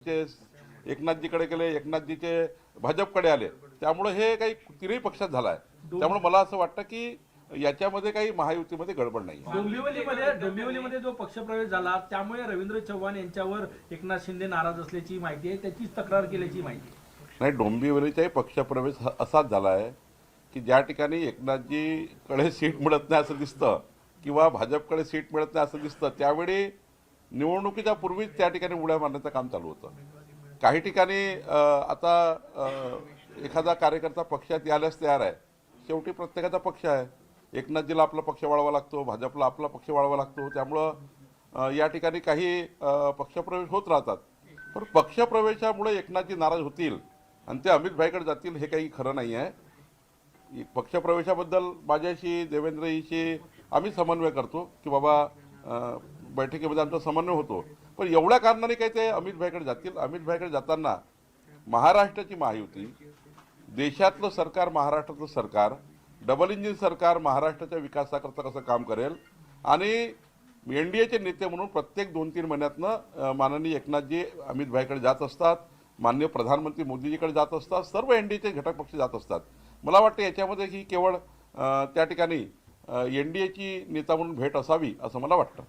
एकनाथजीकडे गेले, एकनाथजीचे भाजपकडे आले, त्यामुळे हे काही तिन्ही पक्षात झालं आहे। त्यामुळे मला असं वाटतं की याच्यामध्ये काही महायुतीमध्ये गडबड नाही। डोंबिवलीमध्ये जो पक्षप्रवेश झाला त्यामुळे रवींद्र चव्हाण यांच्यावर एकनाथ शिंदे नाराज असल्याची माहिती आहे, त्याचीच तक्रार केल्याची माहिती नाही, डोंबिवलीचाही पक्षप्रवेश असाच झाला आहे की ज्या ठिकाणी एकनाथजीकडे सीट मिळत नाही असं दिसतं किंवा भाजपकडे सीट मिळत नाही असं दिसतं, त्यावेळी निवडणुकीच्या पूर्वीच त्या ठिकाणी उड्या मारण्याचं काम चालू होतं। काही ठिकाणी आता एखादा कार्यकर्ता पक्षात यायलाच तयार आहे, शेवटी प्रत्येकाचा पक्ष आहे। एकनाथजीला आपला पक्ष वाढवावा लागतो, भाजपला आपला पक्ष वाढवावा लागतो, त्यामुळं या ठिकाणी काही पक्षप्रवेश होत राहतात। पण पक्षप्रवेशामुळे एकनाथजी नाराज होतील आणि ते अमित भाईकडे जातील हे काही खरं नाही आहे। पक्षप्रवेशाबद्दल माझ्याशी देवेंद्रजीशी आम्ही समन्वय करतो की बाबा बैठकीमध्ये आमचा समन्वय होतो, पण एवढ्या कारणाने काही ते अमित भाईकडे जातील। अमित भाईकडे जाताना महाराष्ट्राची महायुती, देशातलं सरकार, महाराष्ट्राचं सरकार, डबल इंजिन सरकार महाराष्ट्राच्या विकासाकरता कसं काम करेल आणि एनडीएचे नेते म्हणून प्रत्येक 2-3 महिन्यातनं माननीय एकनाथजी अमित भाईकडे जात असतात, माननीय प्रधानमंत्री मोदीजीकडे जात असतात, सर्व एनडीएचे घटक पक्ष जात असतात। मला वाटतं याच्यामध्ये ही केवळ त्या ठिकाणी एनडीएची नेता म्हणून भेट असावी असं मला वाटतं।